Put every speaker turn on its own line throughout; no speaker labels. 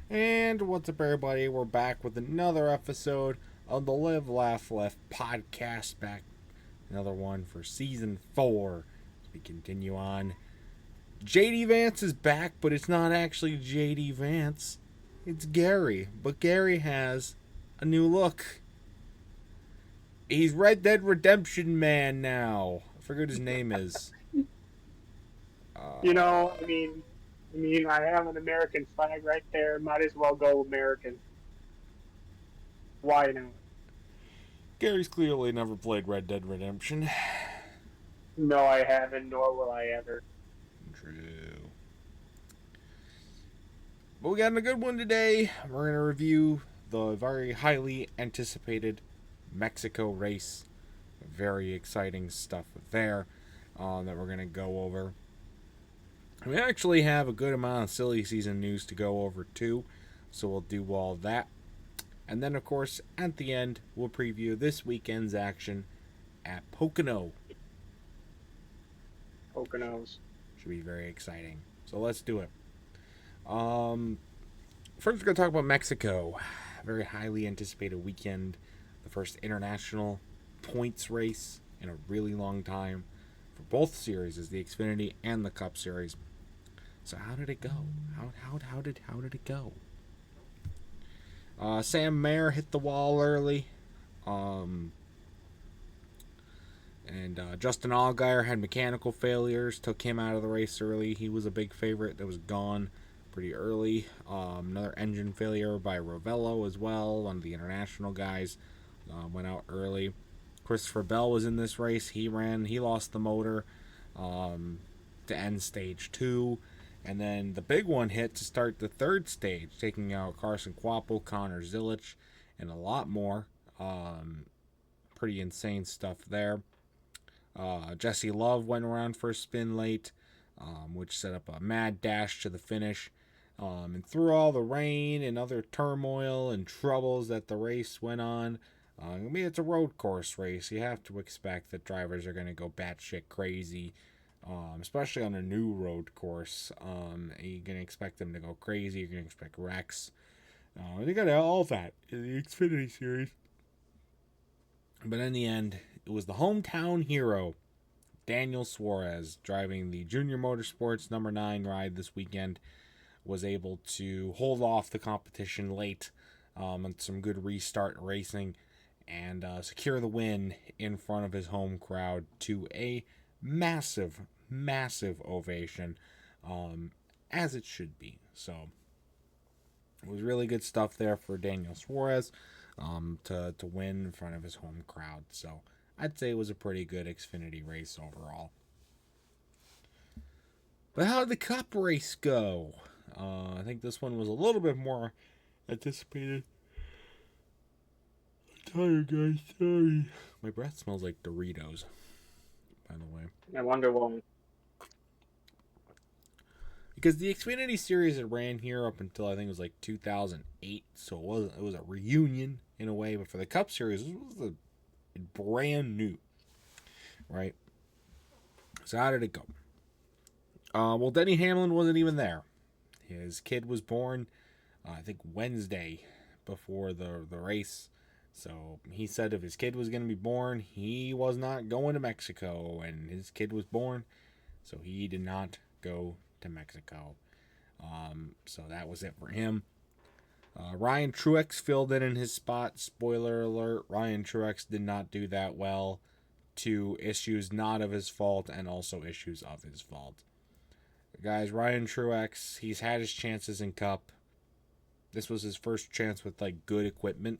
And what's up, everybody? We're back with another episode of the Live, Laugh, Left podcast. Back another one for season 4. As we continue on. JD Vance is back, but it's not actually JD Vance. It's Garry. But Garry has a new look. He's Red Dead Redemption Man now. I forget what his name is.
You know,
Uh,
I mean, I have an American flag right there. Might as well go American. Why not?
Gary's clearly never played Red Dead Redemption.
No, I haven't, nor will I ever.
True. But we got a good one today. We're going to review the very highly anticipated Mexico race. Very exciting stuff there that we're going to go over. We actually have a good amount of silly season news to go over too, so we'll do all that. And then, of course, at the end, we'll preview this weekend's action at Pocono.
Poconos.
Should be very exciting. So let's do it. Um, First, we're going to talk about Mexico. Very highly anticipated weekend. The first international points race in a really long time for both series, is the Xfinity and the Cup Series. So how did it go? How did it go? Sam Mayer hit the wall early. Um, and Justin Allgaier had mechanical failures, took him out of the race early. He was a big favorite that was gone pretty early. Another engine failure by Rovello as well. One of the international guys went out early. Christopher Bell was in this race. He lost the motor to end stage 2. And then the big one hit to start the third stage, taking out Carson Quapo, Connor Zilich, and a lot more. Pretty insane stuff there. Jesse Love went around for a spin late, which set up a mad dash to the finish. And through all the rain and other turmoil and troubles that the race went on, I mean, it's a road course race. You have to expect that drivers are going to go batshit crazy, especially on a new road course. You're going to expect them to go crazy. You're going to expect wrecks. They got all that in the Xfinity Series. But in the end, it was the hometown hero, Daniel Suarez, driving the Junior Motorsports number 9 ride this weekend, was able to hold off the competition late on some good restart racing and secure the win in front of his home crowd to a massive, massive ovation, as it should be. So it was really good stuff there for Daniel Suarez to win in front of his home crowd. So I'd say it was a pretty good Xfinity race overall. But how did the Cup race go? I think this one was a little bit more anticipated. I'm tired, guys. Sorry. My breath smells like Doritos, by the way.
I wonder why.
Because the Xfinity Series had ran here up until I think it was like 2008, so it was a reunion in a way. But for the Cup Series, it was brand new, right? So how did it go? Well, Denny Hamlin wasn't even there. His kid was born, I think Wednesday before the race. So he said if his kid was going to be born, he was not going to Mexico, and his kid was born, so he did not go to Mexico. So that was it for him. Ryan Truex filled in his spot. Spoiler alert, Ryan Truex did not do that well. 2 issues not of his fault and also issues of his fault. Guys, Ryan Truex, he's had his chances in Cup. This was his first chance with like good equipment.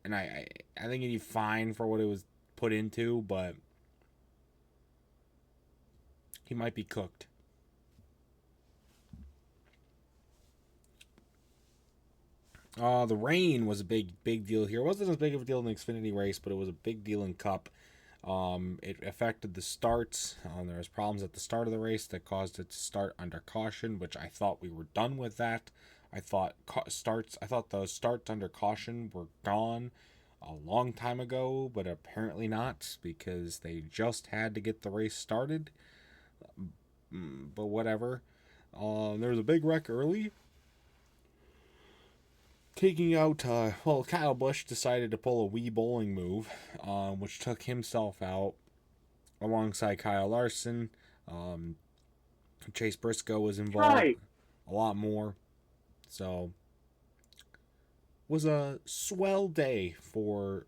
And I think he'd be fine for what it was put into, but he might be cooked. The rain was a big deal here. It wasn't as big of a deal in the Xfinity race, but it was a big deal in Cup. It affected the starts. There was problems at the start of the race that caused it to start under caution, which I thought we were done with that. I thought the starts under caution were gone a long time ago, but apparently not, because they just had to get the race started. But whatever. There was a big wreck early taking out, Kyle Busch decided to pull a wee bowling move, which took himself out alongside Kyle Larson. Chase Briscoe was involved
Right.
a lot more. So, was a swell day for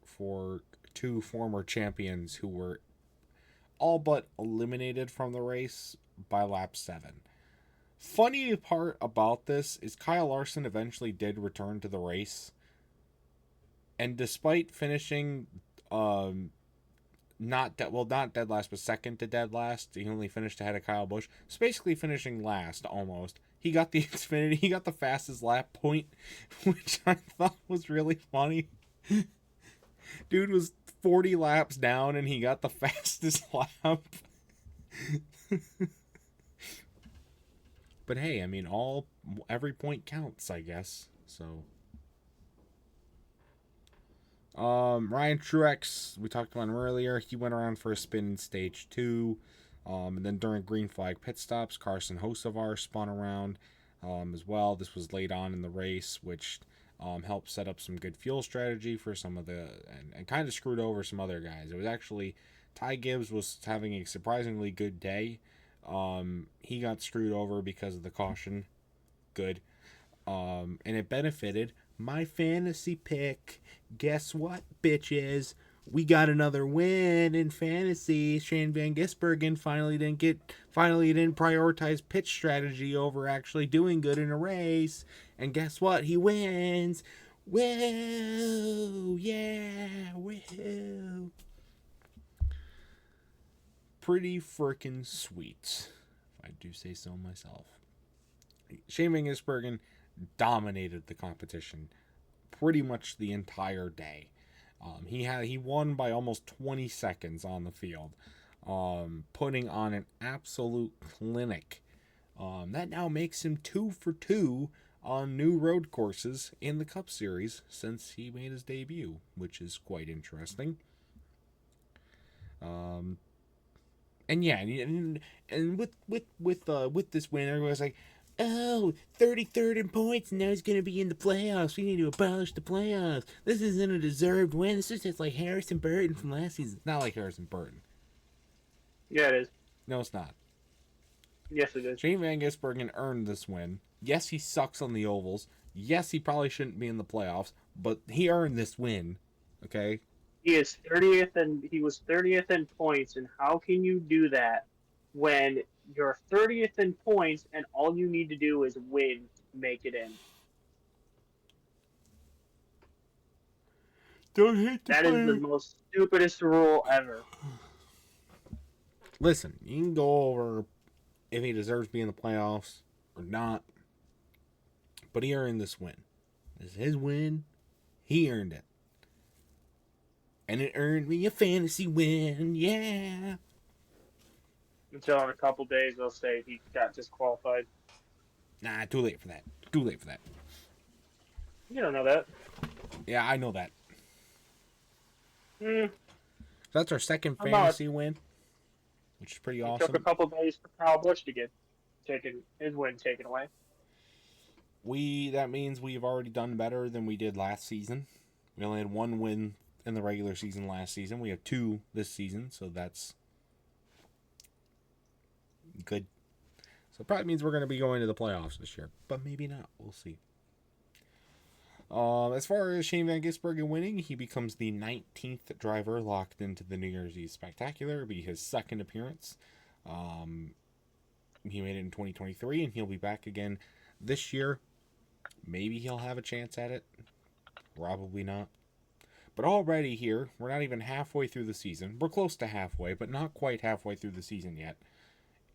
two former champions who were all but eliminated from the race by lap 7. Funny part about this is Kyle Larson eventually did return to the race, and despite finishing not dead last, but second to dead last, he only finished ahead of Kyle Busch. So basically finishing last almost. He got the Xfinity, he got the fastest lap point, which I thought was really funny. Dude was 40 laps down and he got the fastest lap. But hey, I mean, every point counts, I guess. So, Ryan Truex, we talked about him earlier. He went around for a spin in stage 2. And then during green flag pit stops, Carson Hocevar spun around as well. This was late on in the race, which helped set up some good fuel strategy for some of the, and kind of screwed over some other guys. It was actually, Ty Gibbs was having a surprisingly good day. He got screwed over because of the caution. Good. And it benefited my fantasy pick. Guess what, bitches? We got another win in fantasy. Shane Van Gisbergen finally didn't prioritize pitch strategy over actually doing good in a race. And guess what? He wins. Woo! Yeah! Woo! Pretty freaking sweet, if I do say so myself. Shane Van Gisbergen dominated the competition pretty much the entire day. He won by almost 20 seconds on the field, putting on an absolute clinic. That now makes him 2 for 2 on new road courses in the Cup Series since he made his debut, which is quite interesting. And yeah, and with this win, everyone's like, oh, 33rd in points, and now he's going to be in the playoffs. We need to abolish the playoffs. This isn't a deserved win. This is just like Harrison Burton from last season. It's not like Harrison Burton.
Yeah, it is.
No, it's not.
Yes, it is.
Shane Van Gisbergen earned this win. Yes, he sucks on the ovals. Yes, he probably shouldn't be in the playoffs, but he earned this win. Okay?
He is 30th, and he was 30th in points. And how can you do that when you're 30th in points and all you need to do is win to make it in?
Don't hate the
That
player.
is the most stupidest rule ever.
Listen, you can go over if he deserves to be in the playoffs or not, but he earned this win. This is his win. He earned it. And it earned me a fantasy win. Yeah.
Until in a couple days they'll say he got disqualified.
Nah, too late for that. Too late for that.
You don't know that.
Yeah, I know that.
Hmm.
That's our second fantasy win, which is pretty awesome.
It took a couple days for Kyle Busch to get his win taken away.
That means we've already done better than we did last season. We only had 1 win in the regular season last season. We have 2 this season, so that's good. So it probably means we're going to be going to the playoffs this year, but maybe not. We'll see. As far as Shane Van Gisbergen winning, he becomes the 19th driver locked into the New Year's Eve Spectacular. It'll be his second appearance. He made it in 2023, and he'll be back again this year. Maybe he'll have a chance at it. Probably not. But already here, we're not even halfway through the season. We're close to halfway, but not quite halfway through the season yet.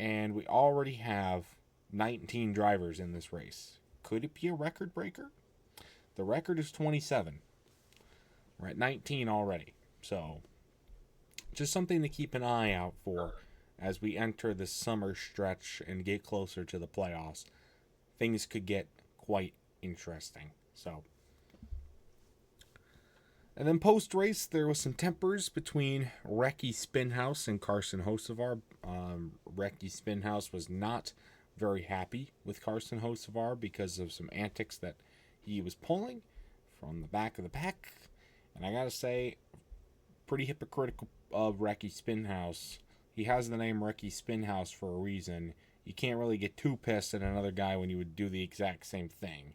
And we already have 19 drivers in this race. Could it be a record breaker? The record is 27. We're at 19 already. So, just something to keep an eye out for as we enter the summer stretch and get closer to the playoffs. Things could get quite interesting. So, and then post-race, there was some tempers between Recky Spinhouse and Carson Hocevar. Recky Spinhouse was not very happy with Carson Hocevar because of some antics that he was pulling. from the back of the pack. And I gotta say, pretty hypocritical of Recky Spinhouse. He has the name Recky Spinhouse for a reason. You can't really get too pissed at another guy when you would do the exact same thing.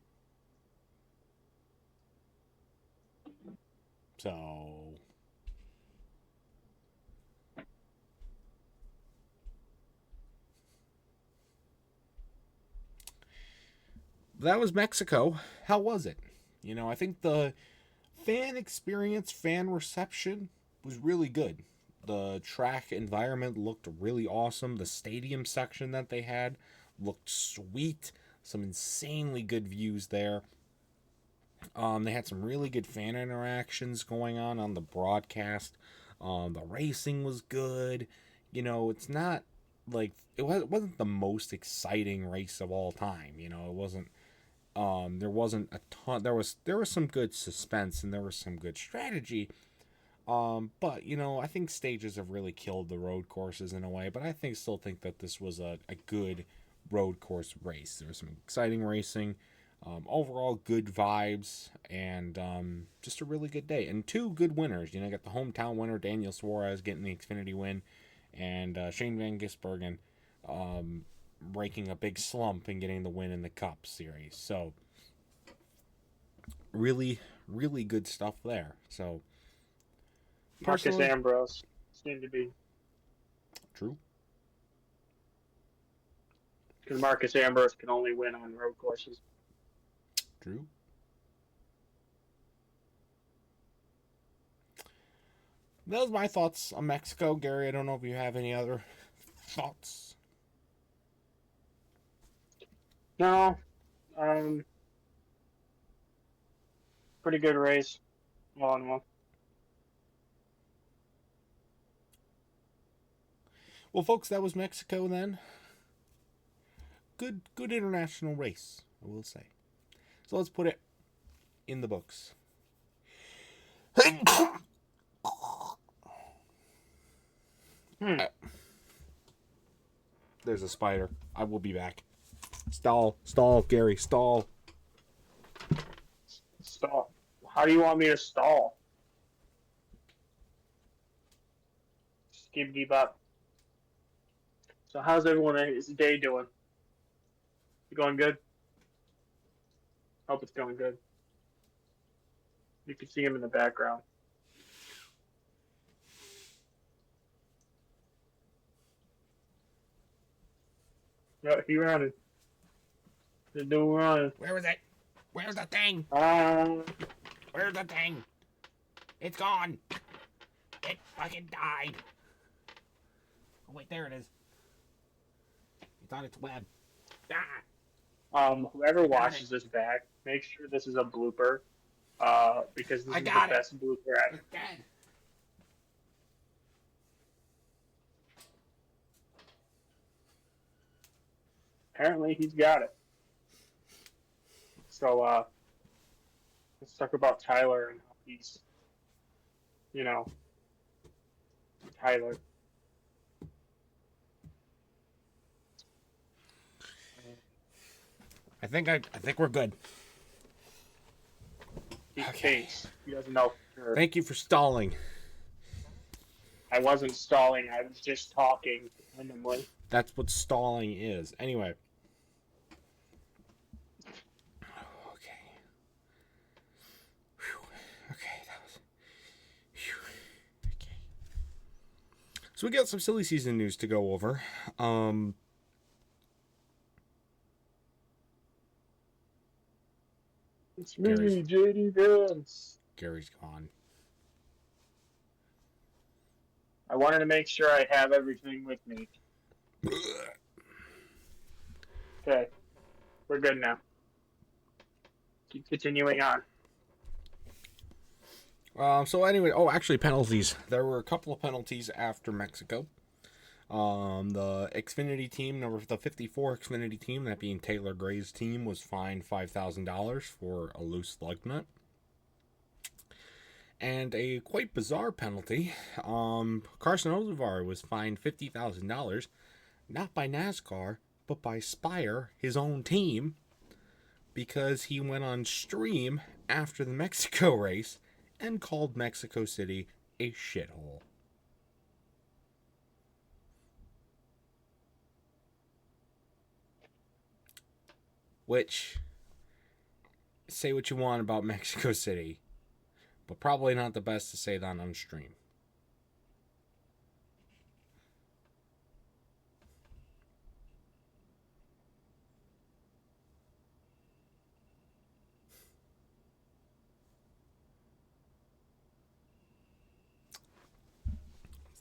So... that was Mexico. How was it? You know, I think the fan experience, fan reception was really good. The track environment looked really awesome. The stadium section that they had looked sweet. Some insanely good views there. They had some really good fan interactions going on the broadcast. The racing was good. You know, it's not like it wasn't the most exciting race of all time. You know, it wasn't. There wasn't a ton. There was some good suspense and there was some good strategy. But you know, I think stages have really killed the road courses in a way. But I still think that this was a good road course race. There was some exciting racing. Overall, good vibes and just a really good day. And two good winners. You know, you got the hometown winner Daniel Suarez getting the Xfinity win, and Shane Van Gisbergen breaking a big slump and getting the win in the Cup Series. So, really, really good stuff there. So,
Marcus Ambrose seemed to be
true.
Because Marcus Ambrose can only win on road courses.
True. Those are my thoughts on Mexico. Gary, I don't know if you have any other thoughts.
No. Pretty good race. All in all.
Well, folks, that was Mexico then. Good international race, I will say. So let's put it in the books. There's a spider. I will be back. Stall, Gary, stall.
Stall. How do you want me to stall? Skibbity bop. So how's everyone's day doing? You going good? Hope it's going good. You can see him in the background. Yeah, he running. The dude running.
Where is it? Where's the thing? Where's the thing? It's gone. It fucking died. Oh wait, there it is. It's on its web. Ah.
Whoever watches this back, make sure this is a blooper. Because this is the best blooper ever.
It's dead.
Apparently he's got it. So, let's talk about Tyler and how he's, you know, Tyler.
I think we're good.
He thinks. He doesn't know for sure.
Thank you for stalling.
I wasn't stalling. I was just talking randomly.
That's what stalling is. Anyway. Okay. Whew. Okay, that was... Whew. Okay. So we got some silly season news to go over.
It's me, JD Vance.
Gary's gone.
I wanted to make sure I have everything with me. Okay. We're good now. Keep continuing on.
So anyway, actually penalties. There were a couple of penalties after Mexico. The Xfinity team, the 54 Xfinity team, that being Taylor Gray's team, was fined $5,000 for a loose lug nut. And a quite bizarre penalty, Carson Ozavar was fined $50,000, not by NASCAR, but by Spire, his own team, because he went on stream after the Mexico race and called Mexico City a shithole. Which, say what you want about Mexico City, but probably not the best to say that on stream.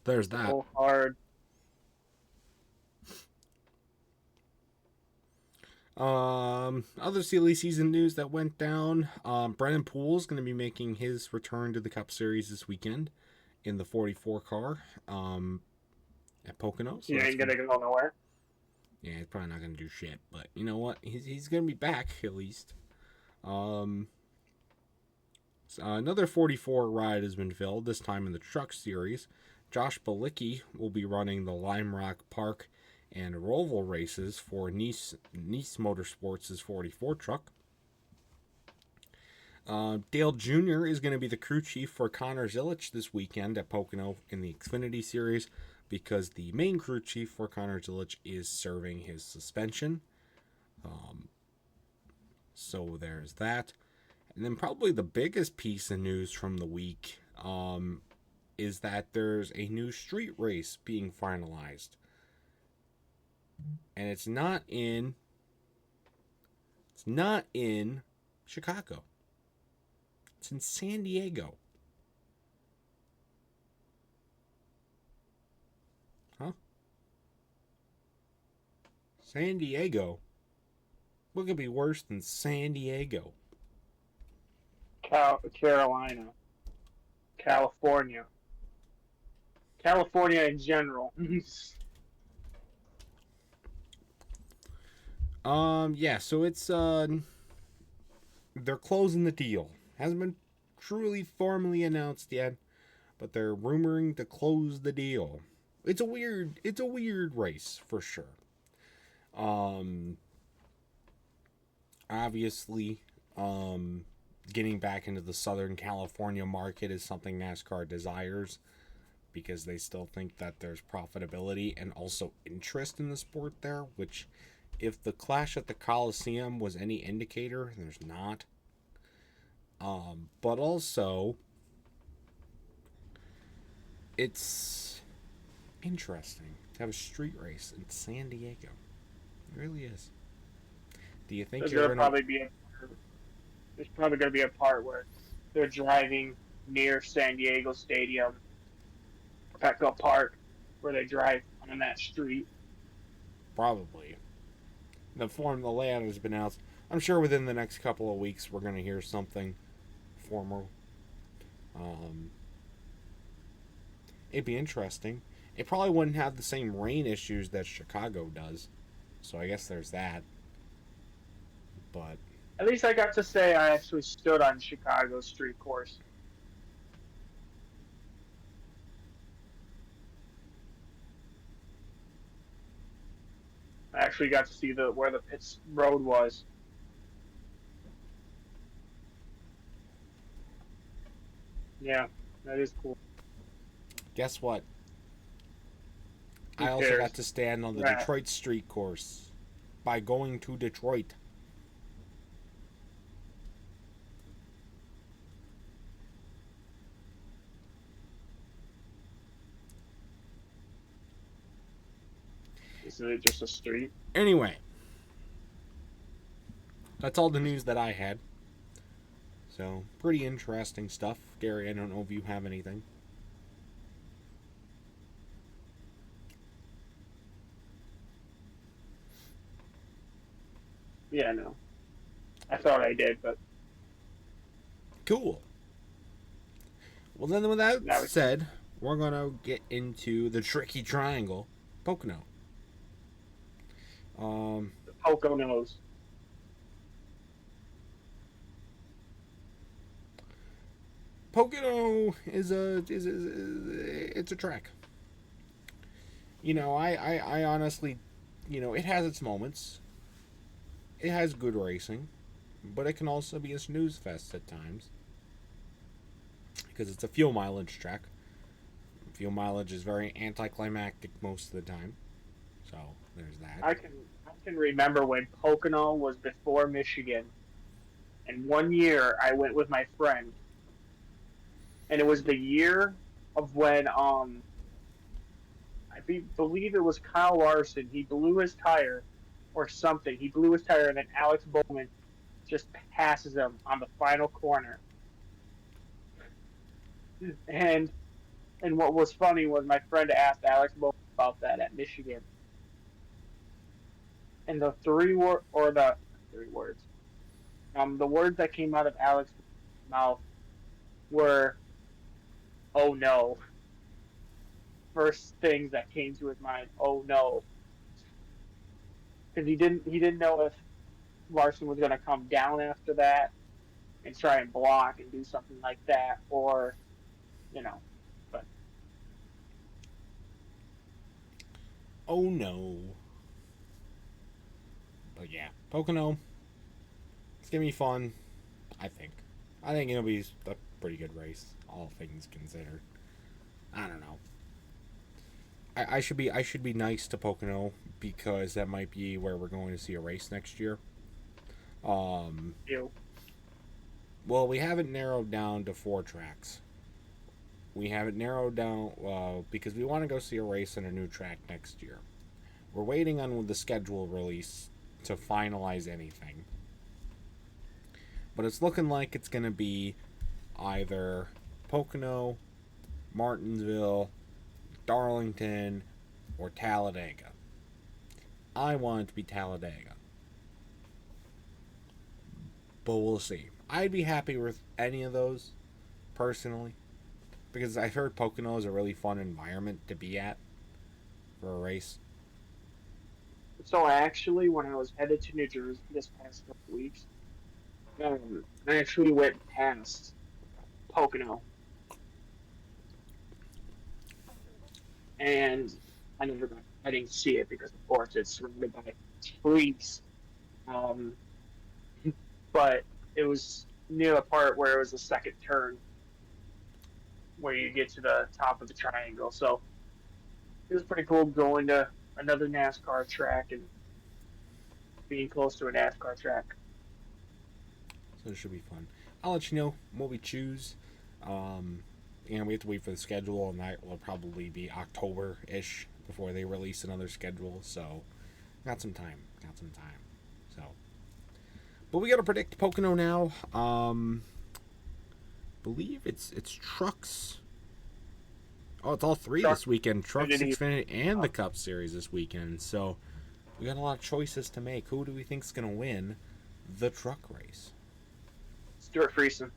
There's that.
So hard.
Other silly season news that went down. Brennan Poole's going to be making his return to the Cup Series this weekend in the 44 car at Pocono.
So ain't gonna go nowhere.
Yeah, he's probably not going to do shit, but you know what? He's going to be back at least. So another 44 ride has been filled, this time in the Truck Series. Josh Balicki will be running the Lime Rock Park and Roval races for Nice Motorsports' 44 truck. Dale Jr. is going to be the crew chief for Connor Zilich this weekend at Pocono in the Xfinity Series because the main crew chief for Connor Zilich is serving his suspension. So there's that. And then probably the biggest piece of news from the week is that there's a new street race being finalized. And it's not in Chicago. It's in San Diego. Huh? San Diego? What could be worse than San Diego?
Carolina. California in general.
Yeah, so it's they're closing the deal. Hasn't been truly formally announced yet, but they're rumoring to close the deal. It's a weird race for sure. Obviously, getting back into the Southern California market is something NASCAR desires because they still think that there's profitability and also interest in the sport there, which if the clash at the Coliseum was any indicator, there's not. But also, it's interesting to have a street race in San Diego. It really is. Do you think
There's probably going to be a part where they're driving near San Diego Stadium, Petco Park, where they drive on that street.
Probably. The layout has been announced. I'm sure within the next couple of weeks we're going to hear something formal. It'd be interesting. It probably wouldn't have the same rain issues that Chicago does. So I guess there's that. But
at least I got to say I actually stood on Chicago's street course. I actually got to see where the pits road was. Yeah, that is cool.
Guess what? I also got to stand on the Detroit street course by going to Detroit.
Isn't it just a street?
Anyway, that's all the news that I had. So, pretty interesting stuff. Gary, I don't know if you have anything.
Yeah, no. I thought I did, but...
Cool. Well, then with that said, we're going to get into the tricky triangle, Pocono.
The Poconos.
Pocono is a track. You know, I honestly, you know, it has its moments. It has good racing. but it can also be a snooze fest at times because it's a fuel mileage track. Fuel mileage is very anticlimactic most of the time, so there's that.
I can remember when Pocono was before Michigan, and one year I went with my friend, and it was the year of when believe it was Kyle Larson. He blew his tire or something. He blew his tire, and then Alex Bowman just passes him on the final corner. And and what was funny was my friend asked Alex Bowman about that at Michigan, and the 3 words, the words that came out of Alex's mouth were, "Oh no." First things that came to his mind, "Oh no," because he didn't know if Larson was going to come down after that and try and block and do something like that, or you know, but
Oh no. But yeah, Pocono. It's gonna be fun. I think. I think it'll be a pretty good race, all things considered. I don't know. I should be nice to Pocono because that might be where we're going to see a race next year. Um,
you
well, we haven't narrowed down to 4 tracks. We haven't narrowed down because we want to go see a race on a new track next year. We're waiting on the schedule release to finalize anything. But it's looking like it's going to be either Pocono, Martinsville, Darlington, or Talladega. I want it to be Talladega. But we'll see. I'd be happy with any of those, personally. Because I've heard Pocono is a really fun environment to be at for a race.
So actually, when I was headed to New Jersey this past couple weeks, I actually went past Pocono, and I didn't see it because of course it's surrounded by trees. Um, but it was near the part where it was the second turn where you get to the top of the triangle. So it was pretty cool going to another NASCAR track and being close to a NASCAR track.
So it should be fun. I'll let you know what we choose. And we have to wait for the schedule, and that will probably be October-ish before they release another schedule. So, got some time. So, but we got to predict Pocono now. Believe it's trucks. Oh, it's all 3 this weekend. Trucks, Xfinity, and the Cup Series this weekend. So, we got a lot of choices to make. Who do we think's gonna win the truck race?
Stuart Friesen.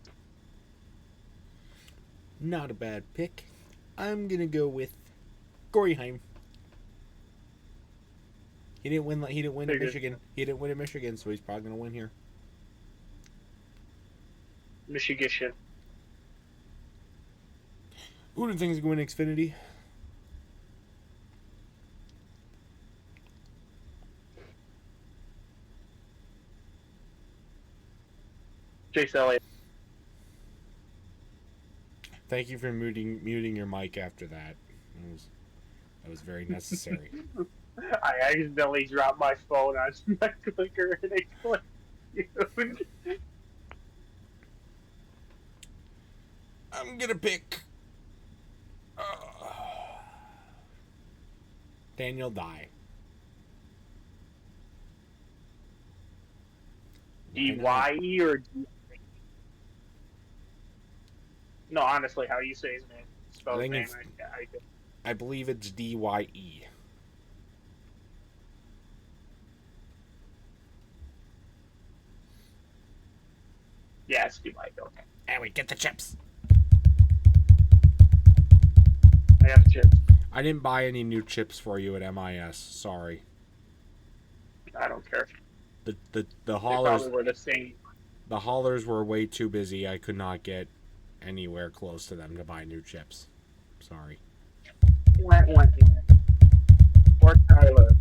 Not a bad pick. I'm gonna go with Goreyheim. He didn't win at Michigan. He didn't win at Michigan, so he's probably gonna win here.
Michigan.
Who do you think is going to win Xfinity?
Chase Elliott.
Thank you for muting your mic after that. That was very necessary.
I accidentally dropped my phone on my clicker and it clicked.
I'm gonna pick Daniel Dye.
D-Y-E or D? No, honestly, how you say his name? Spell his name.
I believe it's D-Y-E.
Yeah, it's D-Y-E. Okay.
And we get the chips.
I have the chips.
I didn't buy any new chips for you at MIS. Sorry.
I don't care.
The haulers
probably were the same.
The haulers were way too busy. I could not get anywhere close to them to buy new chips. Sorry.
Or Tyler.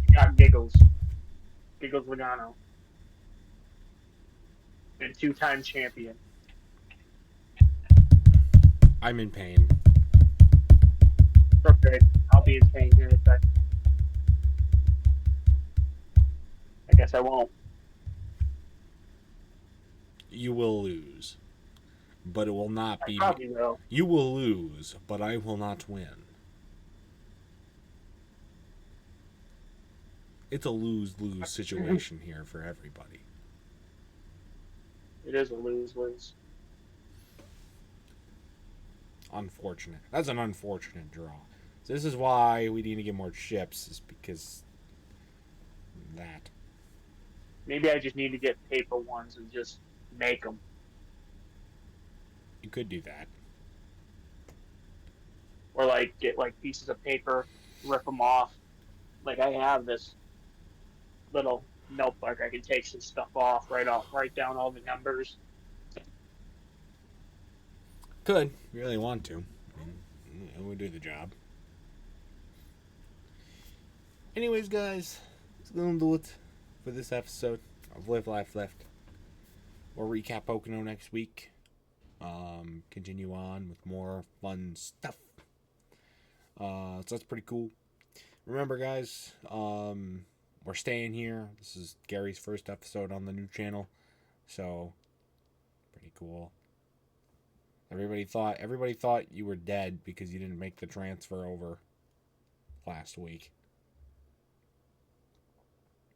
You got Giggles. Giggles Logano. and 2-time champion.
I'm in pain.
Okay, I'll be in pain here in a second. I guess I won't.
You will lose. But it will not
I
be me.
probably will.
You will lose, but I will not win. It's a lose-lose situation here for everybody.
It is a lose-lose.
Unfortunate. That's an unfortunate draw. So this is why we need to get more ships, is because that.
Maybe I just need to get paper ones and just make them.
You could do that.
Or like get like pieces of paper, rip them off. Like I have this little notebook. I can take some stuff off, write down all the numbers.
Could. You really want to. I mean, it would do the job. Anyways, guys, that's going to do it for this episode of Live Life Left. We'll recap Pocono next week. Continue on with more fun stuff. So that's pretty cool. Remember, guys, we're staying here. This is Gary's first episode on the new channel, so pretty cool. Everybody thought you were dead because you didn't make the transfer over last week.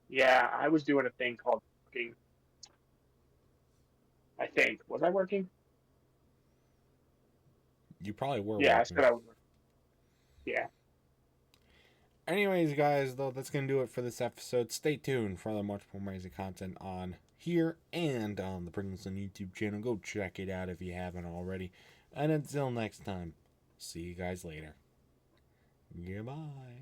Yeah, I was doing a thing called working. I think. Was I working?
You probably were
Yeah,
working.
I said I was working. Yeah.
Anyways, guys, though, that's going to do it for this episode. Stay tuned for other much more amazing content on here and on the Pringleson YouTube channel. Go check it out if you haven't already. And until next time, see you guys later. Goodbye.